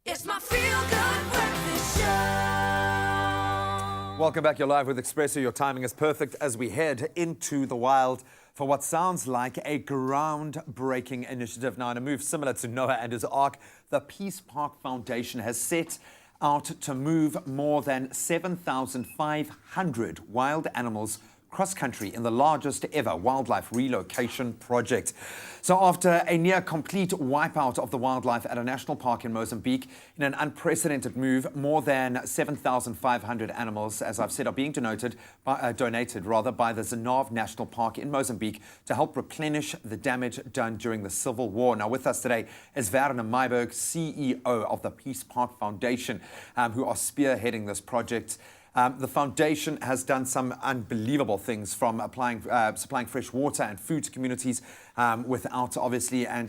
It's my feel-good breakfast show. Welcome back. You're live with Expresso. Your timing is perfect as we head into the wild for what sounds like a groundbreaking initiative. Now, in a move similar to Noah and his Ark, the Peace Park Foundation has set out to move more than 7,500 wild animals cross-country in the largest ever wildlife relocation project. So after a near-complete wipeout of the wildlife at a national park in Mozambique, in an unprecedented move, more than 7,500 animals, as I've said, are being donated by the Zanav National Park in Mozambique to help replenish the damage done during the Civil War. Now with us today is Werner Meiberg, CEO of the Peace Park Foundation, who are spearheading this project. The foundation has done some unbelievable things, from supplying fresh water and food to communities and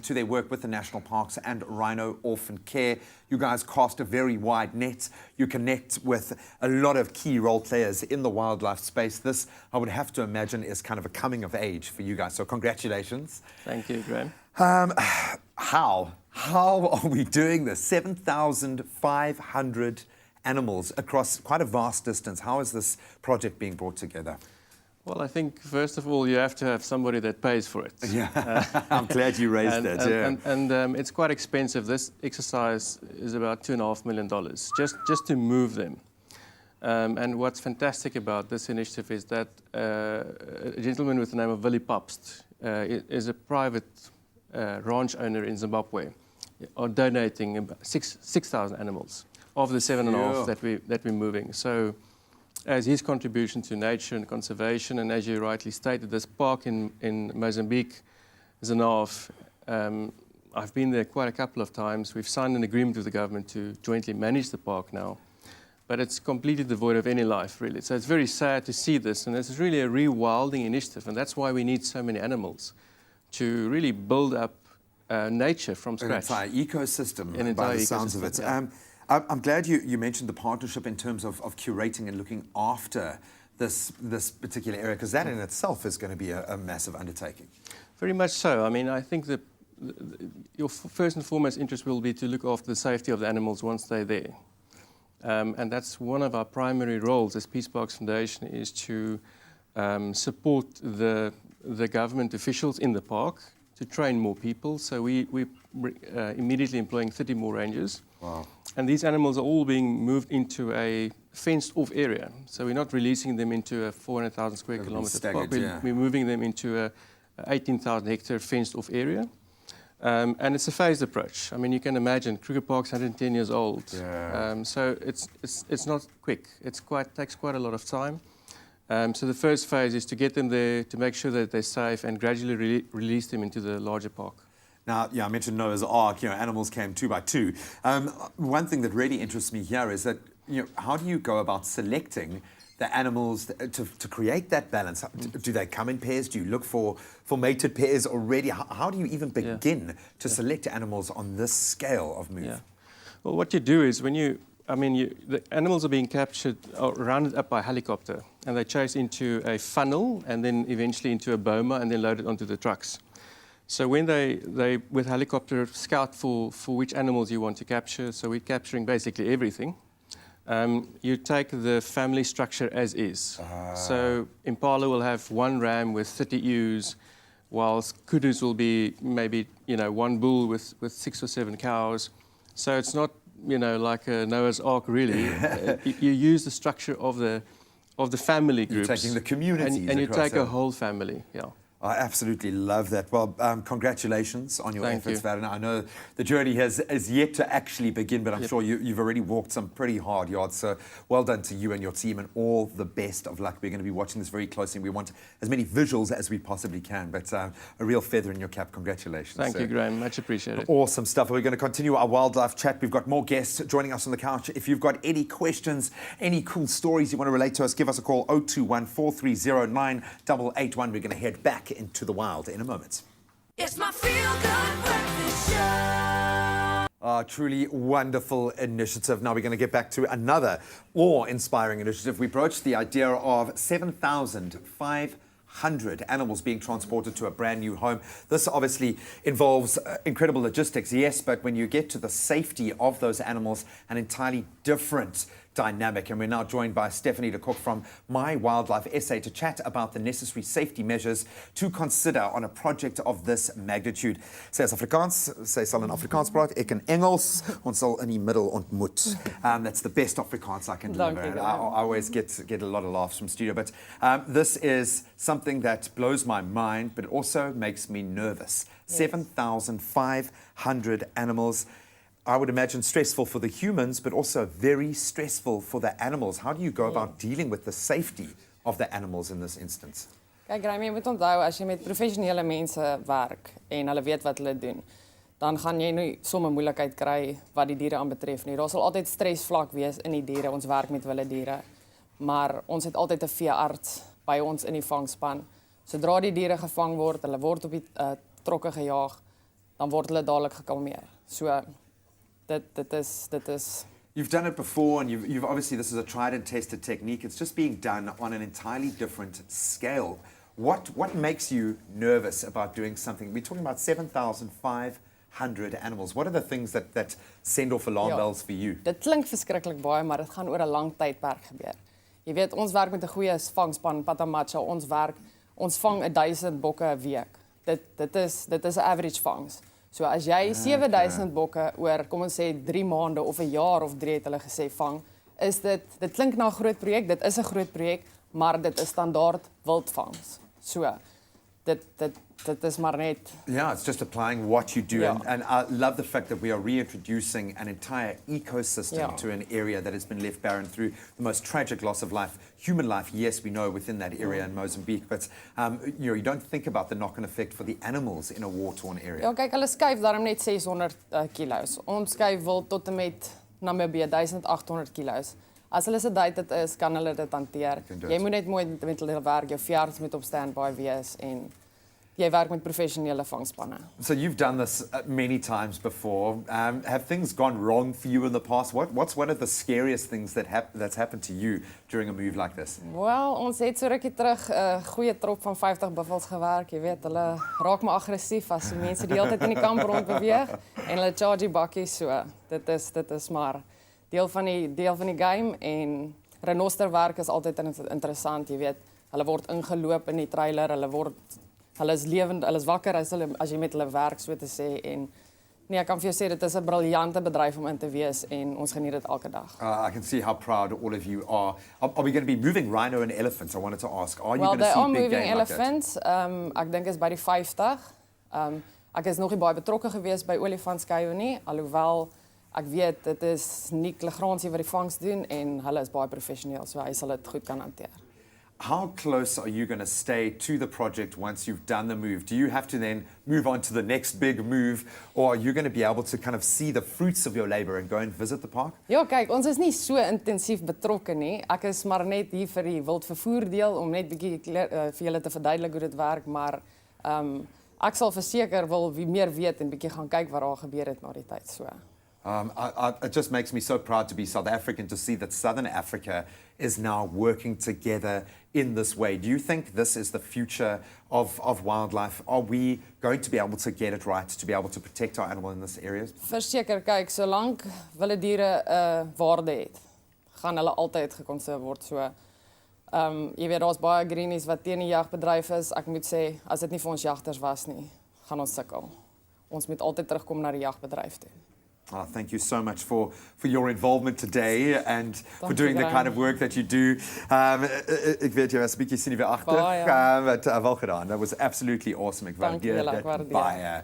to their work with the national parks and rhino orphan care. You guys cast a very wide net. You connect with a lot of key role players in the wildlife space. This, I would have to imagine, is kind of a coming of age for you guys. So congratulations. Thank you, Graham. How are we doing this? 7,500 animals across quite a vast distance. How is this project being brought together? Well, I think, first of all, you have to have somebody that pays for it. Yeah, I'm glad you raised that. It's quite expensive. This exercise is about $2.5 million just to move them. And what's fantastic about this initiative is that a gentleman with the name of Willie Papst is a private ranch owner in Zimbabwe, are donating about 6,000 animals of the 7.5 that we're moving. So, as his contribution to nature and conservation, and as you rightly stated, this park in Mozambique, Zanav, I've been there quite a couple of times. We've signed an agreement with the government to jointly manage the park now, but it's completely devoid of any life, really. So it's very sad to see this, and it's really a rewilding initiative, and that's why we need so many animals, to really build up nature from scratch. An entire ecosystem, by the sounds of it. Yeah. I'm glad you mentioned the partnership in terms of curating and looking after this particular area, because that in itself is going to be a massive undertaking. Very much so. I mean, I think that your first and foremost interest will be to look after the safety of the animals once they're there. And that's one of our primary roles as Peace Parks Foundation, is to support the government officials in the park to train more people. So we're immediately employing 30 more rangers. Wow. And these animals are all being moved into a fenced-off area. So we're not releasing them into a 400,000 square kilometre park. We're moving them into a 18,000 hectare fenced-off area. And it's a phased approach. I mean, you can imagine, Kruger Park's 110 years old. Yeah. So it's not quick. Takes quite a lot of time. So the first phase is to get them there, to make sure that they're safe, and gradually release them into the larger park. Now, I mentioned Noah's Ark. Animals came 2 by 2. One thing that really interests me here is that, how do you go about selecting the animals to create that balance? Do they come in pairs? Do you look for mated pairs already? How do you even begin to select animals on this scale of move? Yeah. Well, what you do is the animals are being captured or rounded up by helicopter, and they chase into a funnel and then eventually into a boma and then loaded onto the trucks. So when they with helicopter scout for which animals you want to capture, so we're capturing basically everything. You take the family structure as is. So Impala will have 1 ram with 30 ewes, whilst kudus will be maybe 1 bull with 6 or 7 cows. So it's not like a Noah's Ark, really. You use the structure of the family groups. You're taking the communities and you take a whole family. Yeah. I absolutely love that. Well, congratulations on your efforts, Werner. I know the journey has yet to actually begin, but I'm sure you've already walked some pretty hard yards. So well done to you and your team, and all the best of luck. We're going to be watching this very closely, and we want as many visuals as we possibly can. But a real feather in your cap. Congratulations. Thank you, Graham. Much appreciated. Awesome stuff. We're going to continue our wildlife chat. We've got more guests joining us on the couch. If you've got any questions, any cool stories you want to relate to us, give us a call, 021 430 9881. We're going to head back into the wild in a moment. It's my feel-good breakfast show. Truly wonderful initiative. Now we're going to get back to another awe-inspiring initiative. We broached the idea of 7,500 500 animals being transported to a brand new home. This obviously involves incredible logistics, yes, but when you get to the safety of those animals, an entirely different dynamic. And we're now joined by Stephanie de Kock from My Wildlife SA to chat about the necessary safety measures to consider on a project of this magnitude. Sy is Afrikaans, sy sal in Afrikaans praat, ek in Engels, ons sal in die middel ontmoet. That's the best Afrikaans I can deliver. And I always get a lot of laughs from studio, but this is something that blows my mind, but it also makes me nervous. Yes. 7,500 animals. I would imagine stressful for the humans, but also very stressful for the animals. How do you go about dealing with the safety of the animals in this instance? Kyk, Remy, jy moet onthou, as jy met professionele mense werk en hulle weet wat hulle doen, dan gaan jy nie sommer moeilikheid kry wat die diere aanbetref nie. Daar sal altyd stresvlak wees in die diere. Ons werk met wilde diere, maar ons het altyd 'n veearts by ons in die vangspan. Sodra die diere gevang word, hulle word op die trokke gejaag, dan word hulle dadelik gekalmeer. So That is. You've done it before, and you've obviously, this is a tried and tested technique. It's just being done on an entirely different scale. What makes you nervous about doing something? We're talking about 7,500 animals. What are the things that send off alarm bells for you? Dit klink verskriklik baie, maar dit gaan oor 'n lang tydperk gebeur. Jy weet, ons werk met 'n goeie vangspan, Patamacha. Ons vang 1000 bokke 'n week. Dit is 'n average vangs. So as jy 7000 bokke oor, kom ons sê 3 maande of 'n jaar of 3 het hulle gesê vang, is dit klink na 'n groot projek, dit is 'n groot projek, maar dit is standaard wildvangs. So dit is maar net. Yeah, it's just applying what you do. Yeah. And I love the fact that we are reintroducing an entire ecosystem Yeah. to an area that has been left barren through the most tragic loss of life. Human life, yes, we know within that area in Mozambique, but you don't think about the knock-on effect for the animals in a war-torn area. Ja, kyk, hulle skuif daarom net 600 kilos. Ons skuif wild tot en met Namibië 1800 kilos. As hulle sedated is, kan hulle dit hanteer. Jy moet net mooi met hulle werk, jou veearts moet op standby wees en jy werk met professionele vangspanne. So you've done this many times before. Have things gone wrong for you in the past? What's one of the scariest things that's happened to you during a move like this? Wel, ons het so rukkie terug 'n goeie trop van 50 buffels gewerk. Jy weet, hulle raak maar aggressief as die mense die hele tyd in die kamp rond beweeg en hulle charge bakkies so. Dit is maar deel van die game en renosterwerk is altyd interessant, jy weet. Hulle word ingeloop in die trailer, hulle is lewend, hulle is wakker as jy met hulle werk, so te sê. En nee, ek kan vir jou sê dit is 'n briljante bedryf om in te wees en ons geniet dit elke dag. I can see how proud all of you are. Are we going to be moving rhino and elephants? I wanted to ask. Are you Well, going to they see are big moving game like that? elephants. Ek dink is by die 50. Ek is nog nie baie betrokke gewees by olifantskuiwe nie, alhoewel ek weet dit is Nick Legrandsie wat die vangs doen en hulle is baie professioneel, so hy sal dit goed kan hanteer. How close are you going to stay to the project once you've done the move? Do you have to then move on to the next big move, or are you going to be able to kind of see the fruits of your labor and go and visit the park? Ja, kyk, ons is nie so intensief betrokke nie. Ek is maar net hier vir die wildvervoer deel om net bietjie vir julle te verduidelik hoe dit werk, maar ek sal verseker wil wie meer weet en bietjie gaan kyk wat daar gebeur het na die tyd so. It just makes me so proud to be South African, to see that Southern Africa is now working together in this way. Do you think this is the future of wildlife? Are we going to be able to get it right, to be able to protect our animal in this area? Verseker, kyk, solank wilde diere 'n waarde het, gaan hulle altyd gekonserveer word. So, jy weet, daar's baie greenies wat teen die jagbedryf is. Ek moet sê, as dit nie vir ons jagters was nie, gaan ons sukkel. Ons moet altyd terugkom na die jagbedryf toe. Thank you so much for your involvement today and for doing the kind of work that you do. Ek weet jy was 'n bietjie senuweeagtig, but wel gedaan. That was absolutely awesome. Ek waardeer dit baie.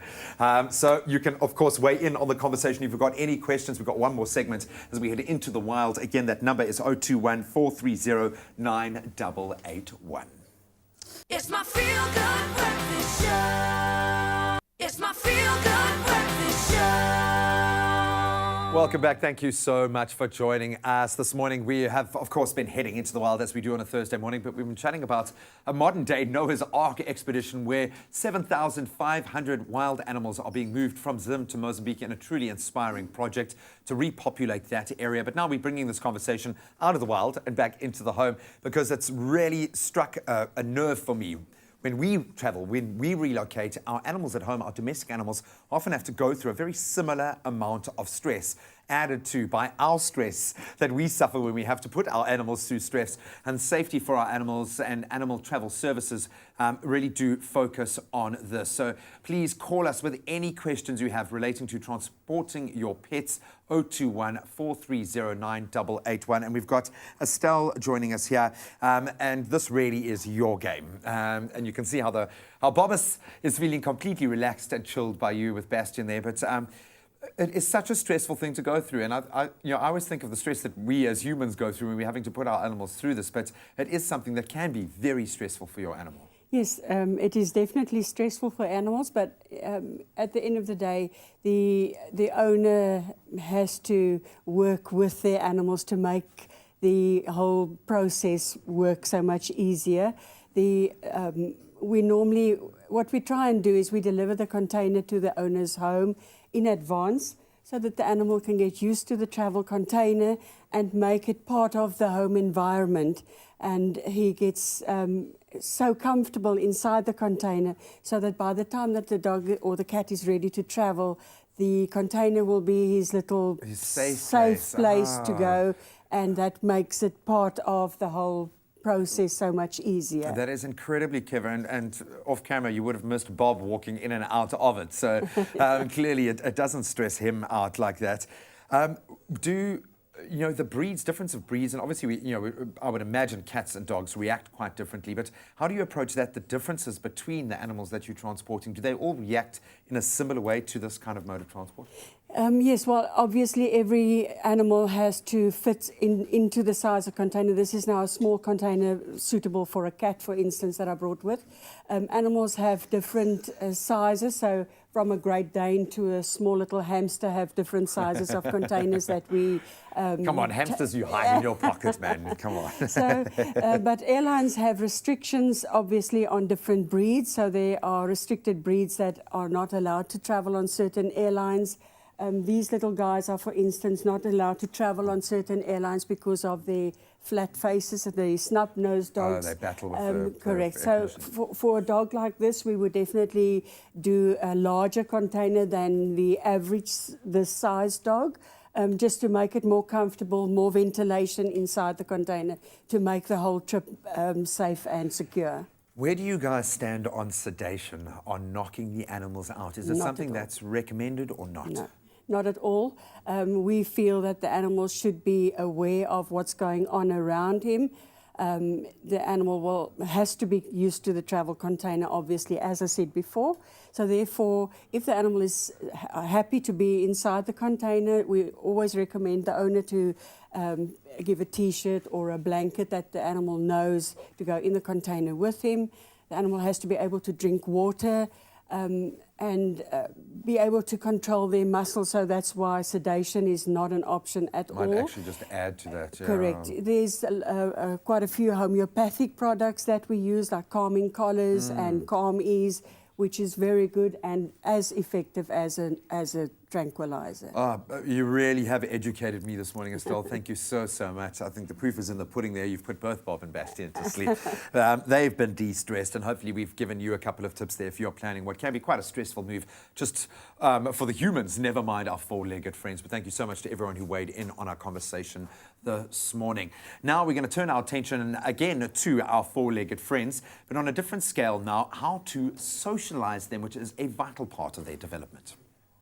So you can of course weigh in on the conversation if you've got any questions. We've got one more segment as we head into the wild. Again, that number is 021 430 9881. It's my feel good breakfast show. It's my feel good breakfast show. Welcome back. Thank you so much for joining us this morning. We have, of course, been heading into the wild as we do on a Thursday morning, but we've been chatting about a modern-day Noah's Ark expedition where 7,500 wild animals are being moved from Zim to Mozambique in a truly inspiring project to repopulate that area. But now we're bringing this conversation out of the wild and back into the home because it's really struck a nerve for me. when we travel, when we relocate, our animals at home, our domestic animals, often have to go through a very similar amount of stress, added to by our stress that we suffer when we have to put our animals through stress. And safety for our animals and animal travel services really do focus on this. So please call us with any questions you have relating to transporting your pets. 021 430 9881. And we've got Estelle joining us here. And this really is your game. And you can see how Bobbis is feeling completely relaxed and chilled by you with Bastian there. But it is such a stressful thing to go through. And I always think of the stress that we as humans go through when we're having to put our animals through this. But it is something that can be very stressful for your animal. Yes, it is definitely stressful for animals, but at the end of the day, the owner has to work with their animals to make the whole process work so much easier. What we try and do is we deliver the container to the owner's home in advance so that the animal can get used to the travel container and make it part of the home environment. And he gets so comfortable inside the container so that by the time that the dog or the cat is ready to travel, the container will be his little safe place to go, and that makes it part of the whole process so much easier. That is incredibly clever, and off camera you would have missed Bob walking in and out of it, so clearly it doesn't stress him out like that. The difference of breeds, and obviously I would imagine cats and dogs react quite differently, but how do you approach that, the differences between the animals that you're transporting? Do they all react in a similar way to this kind of mode of transport? Yes, well, obviously every animal has to fit into the size of container. This is now a small container suitable for a cat, for instance, that I brought with. Animals have different sizes, so from a Great Dane to a small little hamster have different sizes of containers that we... Come on, hamsters you hide in your pocket, man, come on. So, but airlines have restrictions, obviously, on different breeds. So there are restricted breeds that are not allowed to travel on certain airlines. These little guys are, for instance, not allowed to travel on certain airlines because of their flat faces, the snub-nosed dogs. Oh, they battle with correct. So for a dog like this, we would definitely do a larger container than the average, the size dog, just to make it more comfortable, more ventilation inside the container to make the whole trip safe and secure. Where do you guys stand on sedation, on knocking the animals out? Is it something that's recommended or not? No. Not at all. We feel that the animal should be aware of what's going on around him. The animal has to be used to the travel container, obviously, as I said before. So therefore, if the animal is happy to be inside the container, we always recommend the owner to give a T-shirt or a blanket that the animal knows to go in the container with him. The animal has to be able to drink water, and be able to control their muscles, so that's why sedation is not an option at all. Might actually just add to that. Yeah. Correct. There's quite a few homeopathic products that we use, like calming collars and calm ease, which is very good and as effective as a tranquilizer. You really have educated me this morning, Estelle. Thank you so much. I think the proof is in the pudding there. You've put both Bob and Bastian to sleep. They've been de-stressed, and hopefully we've given you a couple of tips there if you're planning what can be quite a stressful move just for the humans, never mind our four-legged friends. But thank you so much to everyone who weighed in on our conversation this morning. Now we're going to turn our attention again to our four-legged friends, but on a different scale now, how to socialize them, which is a vital part of their development.